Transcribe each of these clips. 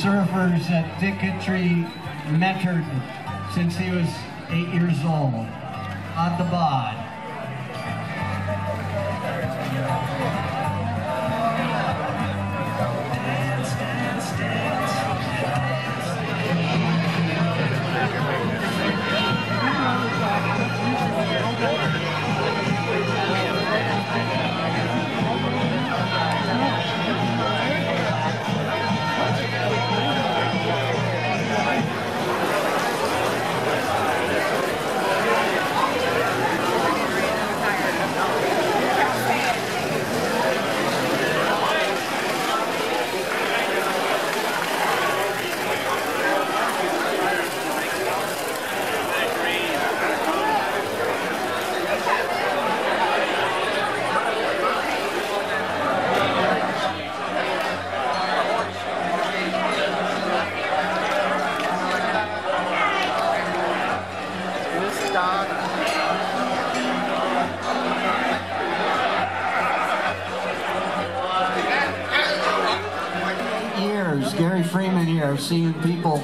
surfers that Dick Catri mentored since he was 8 years old on the bod. Here, seeing people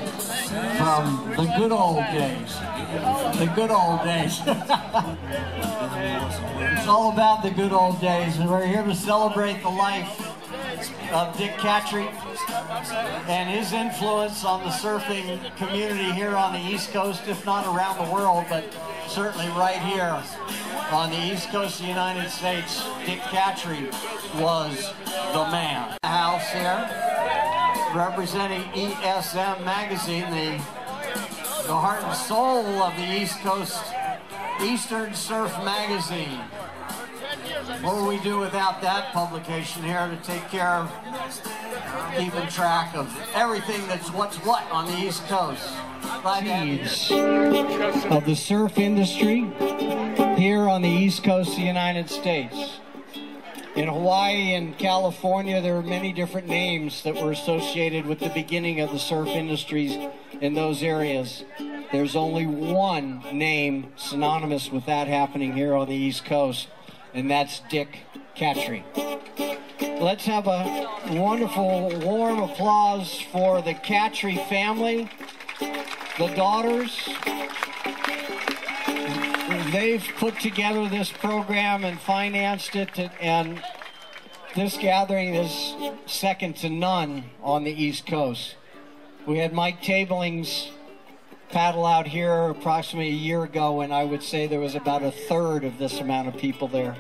from the good old days. The good old days. It's all about the good old days, and we're here to celebrate the life of Dick Catri and his influence on the surfing community here on the East Coast, if not around the world, but certainly right here on the East Coast of the United States. Dick Catri was the man. The house here, representing ESM magazine, the heart and soul of the East Coast, Eastern Surf magazine. What would we do without that publication here to take care of keeping track of everything that's what's what on the East Coast? Of the surf industry here on the East Coast of the United States. In Hawaii and California, there are many different names that were associated with the beginning of the surf industries in those areas. There's only one name synonymous with that happening here on the East Coast, and that's Dick Catri. Let's have a wonderful, warm applause for the Catri family, the daughters. They've put together this program and financed it, and this gathering is second to none on the East Coast. We had Mike Tabling's paddle out here approximately a year ago, and I would say there was about a third of this amount of people there.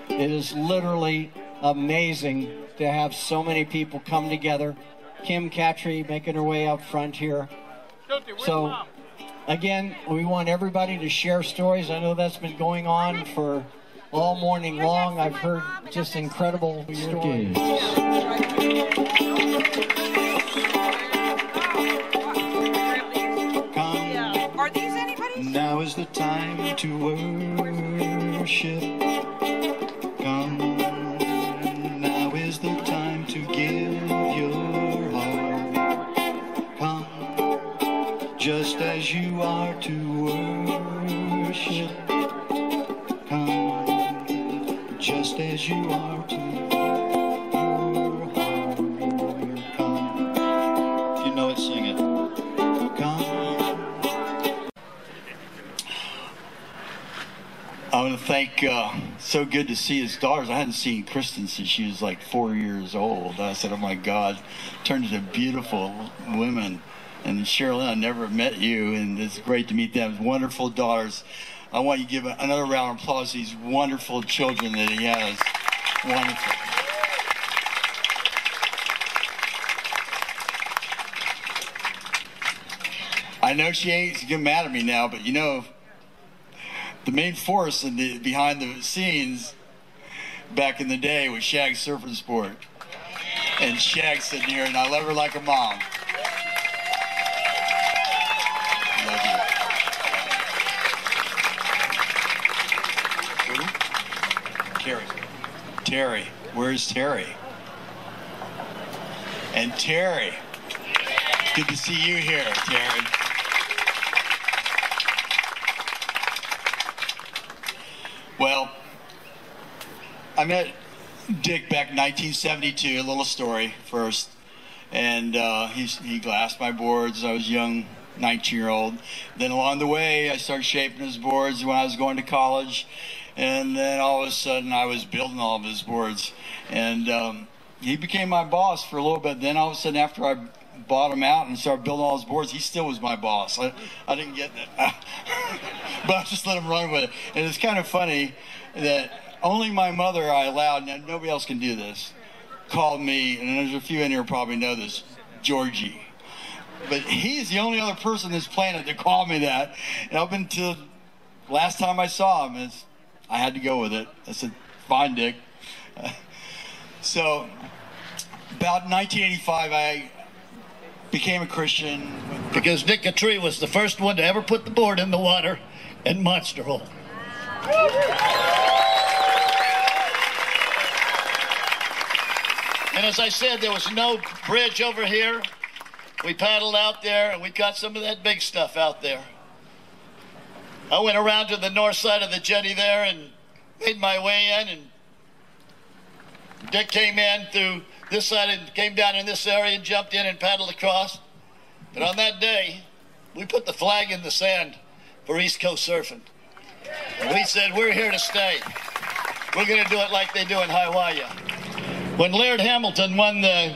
It is literally amazing to have so many people come together. Kim Catri making her way up front here. So, again, we want everybody to share stories. I know that's been going on for all morning long. I've heard just incredible stories. Come, are these anybody? Now is the time to worship. Come, now is the time to give your heart. Come, just as you are to worship. Come, just as you are to your heart. Come, if you know it, sing it. Come. I want to thank, so good to see his daughters. I hadn't seen Kristen since she was like 4 years old. I said, oh my God, turned into beautiful women. And Sherilyn, I never met you, and it's great to meet them. Wonderful daughters. I want you to give another round of applause to these wonderful children that he has. Wonderful. I know she ain't getting mad at me now, but you know, the main force in the, behind the scenes back in the day was Shag's Surfing Sport. And Shag's sitting here, and I love her like a mom. Love you. Who? Terry. Terry. Where's Terry? And Terry. Good to see you here, Terry. Well, I met Dick back in 1972, a little story first. And he glassed my boards. I was young, 19-year-old. Then along the way, I started shaping his boards when I was going to college. And then all of a sudden, I was building all of his boards. And he became my boss for a little bit. Then all of a sudden, after I bought him out and started building all his boards, he still was my boss. I didn't get that. But I just let him run with it. And it's kind of funny that only my mother I allowed, and nobody else can do this, called me, and there's a few in here probably know this, Georgie. But he's the only other person on this planet that called me that. And up until last time I saw him, I had to go with it. I said, fine, Dick. So about 1985, I became a Christian. Because Dick Catri was the first one to ever put the board in the water and monster hole. And as I said, there was no bridge over here. We paddled out there and we caught some of that big stuff out there. I went around to the north side of the jetty there and made my way in, and Dick came in through this side and came down in this area and jumped in and paddled across. But on that day, we put the flag in the sand for East Coast surfing. And we said, we're here to stay. We're going to do it like they do in Hawaii. When Laird Hamilton won the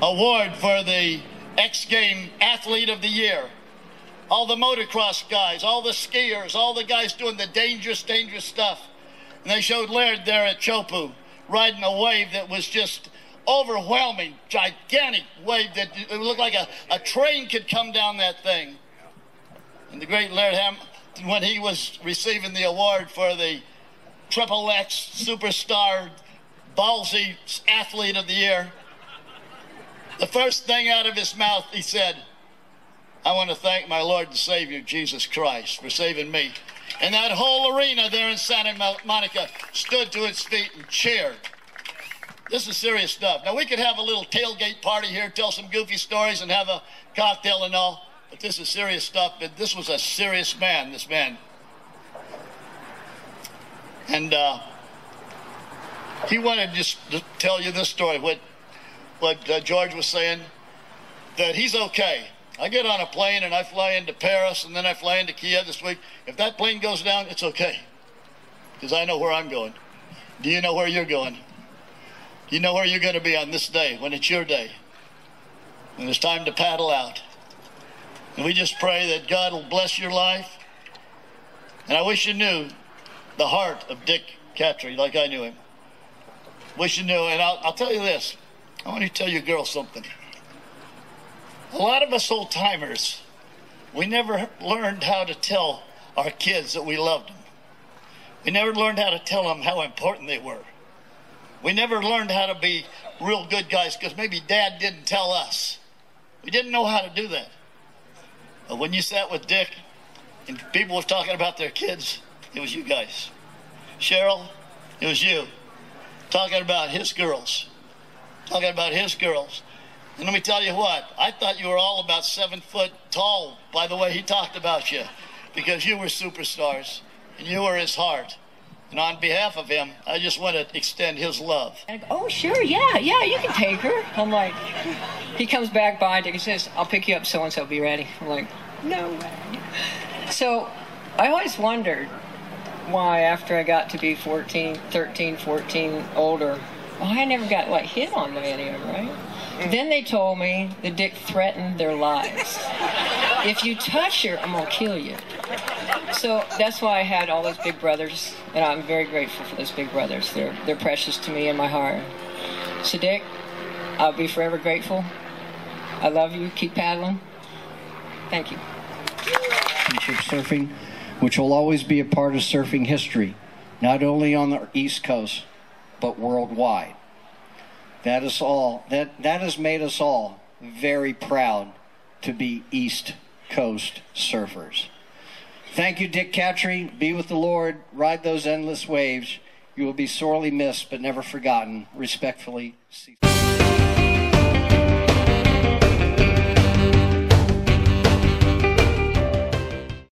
award for the X Game Athlete of the Year, all the motocross guys, all the skiers, all the guys doing the dangerous stuff, and they showed Laird there at Chopu riding a wave that was just overwhelming, gigantic wave that it looked like a train could come down that thing. And the great Laird Hamilton, when he was receiving the award for the Triple X Superstar Ballsy Athlete of the Year, the first thing out of his mouth, he said, I want to thank my Lord and Savior, Jesus Christ, for saving me. And that whole arena there in Santa Monica stood to its feet and cheered. This is serious stuff. Now, we could have a little tailgate party here, tell some goofy stories, and have a cocktail and all, but this is serious stuff. But this was a serious man, this man. And he wanted just to tell you this story, what George was saying, that he's okay. I get on a plane and I fly into Paris and then I fly into Kiev this week. If that plane goes down, it's okay, because I know where I'm going. Do you know where you're going? You know where you're going to be on this day, when it's your day, when it's time to paddle out. And we just pray that God will bless your life. And I wish you knew the heart of Dick Catri like I knew him. Wish you knew. And I'll tell you this. I want to tell you girls something. A lot of us old-timers, we never learned how to tell our kids that we loved them. We never learned how to tell them how important they were. We never learned how to be real good guys because maybe Dad didn't tell us. We didn't know how to do that. But when you sat with Dick and people were talking about their kids, it was you guys. Cheryl, it was you. Talking about his girls. Talking about his girls. And let me tell you what, I thought you were all about 7 foot tall by the way he talked about you, because you were superstars and you were his heart. And on behalf of him, I just want to extend his love. Oh, sure, yeah, you can take her. I'm like, he comes back by, Dick, and says, I'll pick you up, so-and-so, be ready. I'm like, no way. So I always wondered why after I got to be 13, 14, older, why I never got, like, hit on by any of them, right? Then they told me that Dick threatened their lives. If you touch her, I'm going to kill you. So that's why I had all those big brothers, and I'm very grateful for those big brothers. They're precious to me in my heart. So Dick, I'll be forever grateful. I love you. Keep paddling. Thank you. Surfing, which will always be a part of surfing history, not only on the East Coast, but worldwide. That is all. That has made us all very proud to be East Coast surfers. Thank you, Dick Catri. Be with the Lord. Ride those endless waves. You will be sorely missed, but never forgotten. Respectfully, C.